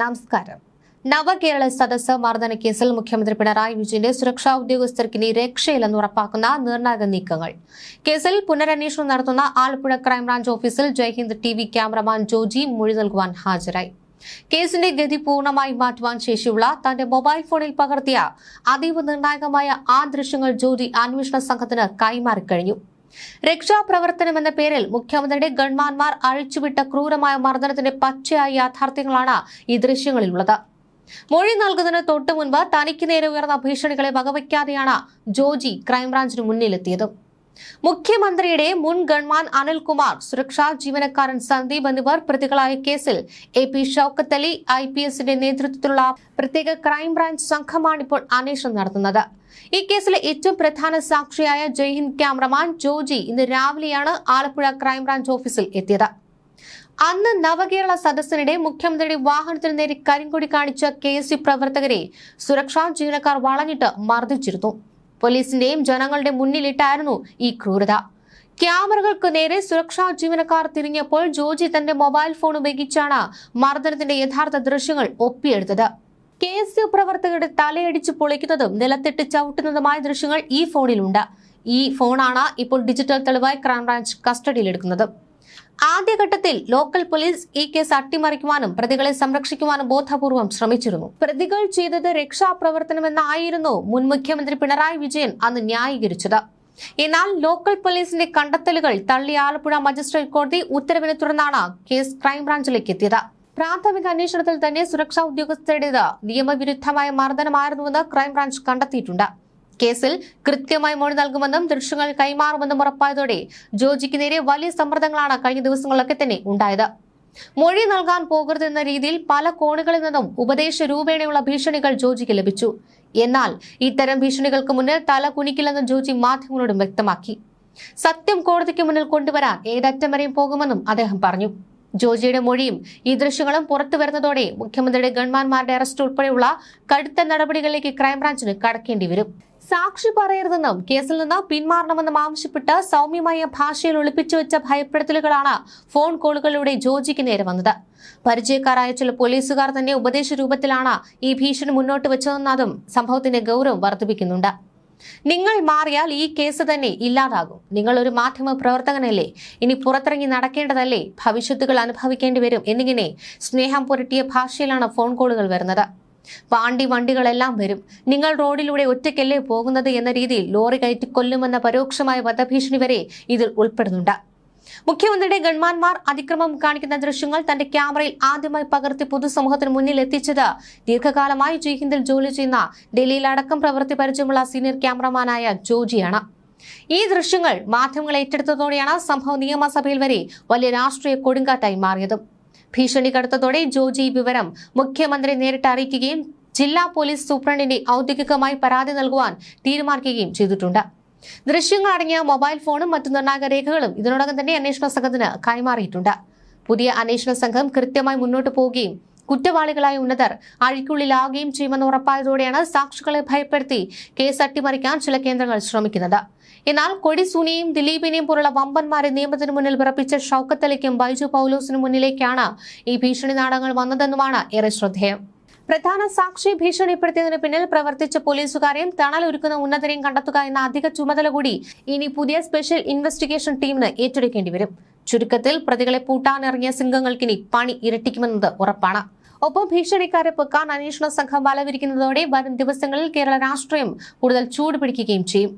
നമസ്കാരം. നവകേരള സദസ്സ് മർദ്ദന കേസിൽ മുഖ്യമന്ത്രി പിണറായി വിജയന്റെ സുരക്ഷാ ഉദ്യോഗസ്ഥർക്കിനി രക്ഷയില്ലെന്ന് ഉറപ്പാക്കുന്ന നിർണായക നീക്കങ്ങൾ. കേസിൽ പുനരന്വേഷണം നടത്തുന്ന ആലപ്പുഴ ക്രൈംബ്രാഞ്ച് ഓഫീസിൽ ജയ്ഹിന്ദ് ടി.വി. ക്യാമറമാൻ ജോജി മൊഴി നൽകുവാൻ ഹാജരായി. കേസിന്റെ ഗതി പൂർണ്ണമായി മാറ്റുവാൻ ശേഷിയുള്ള തന്റെ മൊബൈൽ ഫോണിൽ പകർത്തിയ അതീവ നിർണായകമായ ആ ദൃശ്യങ്ങൾ ജോജി അന്വേഷണ സംഘത്തിന് കൈമാറിക്കഴിഞ്ഞു. രക്ഷാപ്രവർത്തനമെന്ന പേരിൽ മുഖ്യമന്ത്രിയുടെ ഗൺമാൻമാർ അഴിച്ചുവിട്ട ക്രൂരമായ മർദ്ദനത്തിന്റെ പച്ചയായ യാഥാർത്ഥ്യങ്ങളാണ് ഈ ദൃശ്യങ്ങളിലുള്ളത്. മൊഴി നൽകുന്നതിന് തൊട്ടു മുൻപ് തനിക്ക് നേരെ ഉയർന്ന ഭീഷണികളെ വകവയ്ക്കാതെയാണ് ജോജി ക്രൈംബ്രാഞ്ചിന് മുന്നിലെത്തിയത്. മുഖ്യമന്ത്രിയുടെ മുൻ ഗൺമാൻ അനിൽകുമാർ, സുരക്ഷാ ജീവനക്കാരൻ സന്ദീപ് എന്നിവർ പ്രതികളായ കേസിൽ AP ഷൌക്കത്ത് അലി IPSന്റെ നേതൃത്വത്തിലുള്ള പ്രത്യേക ക്രൈംബ്രാഞ്ച് സംഘമാണിപ്പോൾ അന്വേഷണം നടത്തുന്നത്. ഈ കേസിലെ ഏറ്റവും പ്രധാന സാക്ഷിയായ ജയ്ഹിന്ദ് ക്യാമറമാൻ ജോജി ഇന്ന് രാവിലെയാണ് ആലപ്പുഴ ക്രൈംബ്രാഞ്ച് ഓഫീസിൽ എത്തിയത്. അന്ന് നവകേരള സദസ്സിനിടെ മുഖ്യമന്ത്രിയുടെ വാഹനത്തിന് നേരെ കരിങ്കൊടി കാണിച്ച KSU പ്രവർത്തകരെ സുരക്ഷാ ജീവനക്കാർ വളഞ്ഞിട്ട് മർദ്ദിച്ചിരുന്നു. പോലീസിന്റെയും ജനങ്ങളുടെ മുന്നിലിട്ടായിരുന്നു ഈ ക്രൂരത. ക്യാമറകൾക്ക് നേരെ സുരക്ഷാ ജീവനക്കാർ തിരിഞ്ഞപ്പോൾ ജോജി തന്റെ മൊബൈൽ ഫോൺ ഉപയോഗിച്ചാണ് മർദ്ദനത്തിന്റെ യഥാർത്ഥ ദൃശ്യങ്ങൾ ഒപ്പിയെടുത്തത്. KSU പ്രവർത്തകരുടെ തലയടിച്ച് പൊളിക്കുന്നതും നിലത്തിട്ട് ചവിട്ടുന്നതുമായ ദൃശ്യങ്ങൾ ഈ ഫോണിലുണ്ട്. ഈ ഫോണാണ് ഇപ്പോൾ ഡിജിറ്റൽ തെളിവായി ക്രൈംബ്രാഞ്ച് കസ്റ്റഡിയിലെടുക്കുന്നത്. ആദ്യഘട്ടത്തിൽ ലോക്കൽ പോലീസ് ഈ കേസ് അട്ടിമറിക്കുവാനും പ്രതികളെ സംരക്ഷിക്കുവാനും ബോധപൂർവം ശ്രമിച്ചിരുന്നു. പ്രതികൾ ചെയ്തത് രക്ഷാപ്രവർത്തനമെന്നായിരുന്നു മുൻ മുഖ്യമന്ത്രി പിണറായി വിജയൻ അന്ന് ന്യായീകരിച്ചത്. എന്നാൽ ലോക്കൽ പോലീസിന്റെ കണ്ടെത്തലുകൾ തള്ളി ആലപ്പുഴ മജിസ്ട്രേറ്റ് കോടതി ഉത്തരവിനെ തുടർന്നാണ് കേസ് ക്രൈംബ്രാഞ്ചിലേക്ക് എത്തിയത്. പ്രാഥമിക അന്വേഷണത്തിൽ തന്നെ സുരക്ഷാ ഉദ്യോഗസ്ഥരുടേത് നിയമവിരുദ്ധമായ മർദ്ദനമായിരുന്നുവെന്ന് ക്രൈംബ്രാഞ്ച് കണ്ടെത്തിയിട്ടുണ്ട്. കേസിൽ കൃത്യമായി മൊഴി നൽകുമെന്നും ദൃശ്യങ്ങൾ കൈമാറുമെന്നും ഉറപ്പായതോടെ ജോജിക്ക് നേരെ വലിയ സമ്മർദ്ദങ്ങളാണ് കഴിഞ്ഞ ദിവസങ്ങളിലൊക്കെ തന്നെ ഉണ്ടായത്. മൊഴി നൽകാൻ പോകരുതെന്ന രീതിയിൽ പല കോണുകളിൽ നിന്നും ഉപദേശ രൂപേണയുള്ള ഭീഷണികൾ ജോജിക്ക് ലഭിച്ചു. എന്നാൽ ഇത്തരം ഭീഷണികൾക്ക് മുന്നിൽ തല കുനിക്കില്ലെന്ന് ജോജി മാധ്യമങ്ങളോടും വ്യക്തമാക്കി. സത്യം കോടതിക്ക് മുന്നിൽ കൊണ്ടുവരാൻ ഏതറ്റം വരെയും പോകുമെന്നും അദ്ദേഹം പറഞ്ഞു. ജോജിയുടെ മൊഴിയും ഈ ദൃശ്യങ്ങളും പുറത്തു വരുന്നതോടെ മുഖ്യമന്ത്രിയുടെ ഗൺമാൻമാരുടെ അറസ്റ്റ് ഉൾപ്പെടെയുള്ള കടുത്ത നടപടികളിലേക്ക് ക്രൈംബ്രാഞ്ചിന് കടക്കേണ്ടി വരും. സാക്ഷി പറയരുതെന്നും കേസിൽ നിന്ന് പിന്മാറണമെന്നും ആവശ്യപ്പെട്ട് സൗമ്യമായ ഭാഷയിൽ ഒളിപ്പിച്ചു വെച്ച ഭയപ്പെടുത്തലുകളാണ് ഫോൺ കോളുകളിലൂടെ ജോജിക്ക് നേരെ വന്നത്. പരിചയക്കാരായ ചില പോലീസുകാർ തന്നെ ഉപദേശ രൂപത്തിലാണ് ഈ ഭീഷണി മുന്നോട്ട് വെച്ചതെന്നതും സംഭവത്തിന്റെ ഗൗരവം വർദ്ധിപ്പിക്കുന്നുണ്ട്. നിങ്ങൾ മാറിയാൽ ഈ കേസ് തന്നെ ഇല്ലാതാകും. നിങ്ങൾ ഒരു മാധ്യമ പ്രവർത്തകനല്ലേ, ഇനി പുറത്തിറങ്ങി നടക്കേണ്ടതല്ലേ, ഭവിഷ്യത്തുകൾ അനുഭവിക്കേണ്ടി വരും എന്നിങ്ങനെ സ്നേഹം പുരട്ടിയ ഭാഷയിലാണ് ഫോൺ കോളുകൾ വരുന്നത്. വണ്ടികളെല്ലാം വരും, നിങ്ങൾ റോഡിലൂടെ ഒറ്റയ്ക്കല്ലേ പോകുന്നത് എന്ന രീതിയിൽ ലോറി കയറ്റി കൊല്ലുമെന്ന പരോക്ഷമായ വധഭീഷണി വരെ ഇതിൽ ഉൾപ്പെടുന്നുണ്ട്. മുഖ്യമന്ത്രിയുടെ ഗൺമാൻമാർ അതിക്രമം കാണിക്കുന്ന ദൃശ്യങ്ങൾ തന്റെ ക്യാമറയിൽ ആദ്യമായി പകർത്തി പൊതുസമൂഹത്തിന് മുന്നിൽ എത്തിച്ചത് ദീർഘകാലമായി ജയ്ഹിന്ദിൽ ജോലി ചെയ്യുന്ന ഡൽഹിയിൽ അടക്കം പ്രവൃത്തി പരിചയമുള്ള സീനിയർ ക്യാമറമാനായ ജോജിയാണ്. ഈ ദൃശ്യങ്ങൾ മാധ്യമങ്ങൾ ഏറ്റെടുത്തതോടെയാണ് സംഭവം നിയമസഭയിൽ വരെ വലിയ രാഷ്ട്രീയ കൊടുങ്കാറ്റായി മാറിയത്. ഭീഷണി കടുത്തതോടെ ജോജി വിവരം മുഖ്യമന്ത്രി നേരിട്ട് അറിയിക്കുകയും ജില്ലാ പോലീസ് സൂപ്രണ്ടിന്റെ ഔദ്യോഗികമായി പരാതി നൽകുവാൻ തീരുമാനിക്കുകയും ചെയ്തിട്ടുണ്ട്. ദൃശ്യങ്ങൾ അടങ്ങിയ മൊബൈൽ ഫോണും മറ്റു നിർണായക രേഖകളും ഇതിനോടകം തന്നെ അന്വേഷണ സംഘത്തിന് കൈമാറിയിട്ടുണ്ട്. പുതിയ അന്വേഷണ സംഘം കൃത്യമായി മുന്നോട്ട് പോവുകയും കുറ്റവാളികളായ ഉന്നതർ അഴിക്കുള്ളിലാവുകയും ചെയ്യുമെന്ന് ഉറപ്പായതോടെയാണ് സാക്ഷികളെ ഭയപ്പെടുത്തി കേസ് അട്ടിമറിക്കാൻ ചില കേന്ദ്രങ്ങൾ ശ്രമിക്കുന്നത്. എന്നാൽ കൊടിസൂനിയെയും ദിലീപിനെയും പോലുള്ള വമ്പന്മാരെ നിയമത്തിന് മുന്നിൽ വിറപ്പിച്ച ഷൌക്കത്ത് അലിക്കും ബൈജു പൗലോസിനും മുന്നിലേക്കാണ് ഈ ഭീഷണി നാടകങ്ങൾ വന്നതെന്നുമാണ് ഏറെ ശ്രദ്ധേയം. പ്രധാന സാക്ഷി ഭീഷണിപ്പെടുത്തിയതിന് പിന്നിൽ പ്രവർത്തിച്ച പോലീസുകാരെയും തണലൊരുക്കുന്ന ഉന്നതരെയും കണ്ടെത്തുക എന്ന അധിക ചുമതല കൂടി ഇനി പുതിയ സ്പെഷ്യൽ ഇൻവെസ്റ്റിഗേഷൻ ടീമിന് ഏറ്റെടുക്കേണ്ടി വരും. ചുരുക്കത്തിൽ പ്രതികളെ പൂട്ടാനിറങ്ങിയ സിംഹങ്ങൾക്കിനി പണി ഇരട്ടിക്കുമെന്നത് ഉറപ്പാണ്. ഒപ്പം ഭീഷണിക്കാരെ പൊക്കാൻ അന്വേഷണ സംഘം വലവിരിക്കുന്നതോടെ വരും ദിവസങ്ങളിൽ കേരള രാഷ്ട്രീയം കൂടുതൽ ചൂടുപിടിക്കുകയും ചെയ്യും.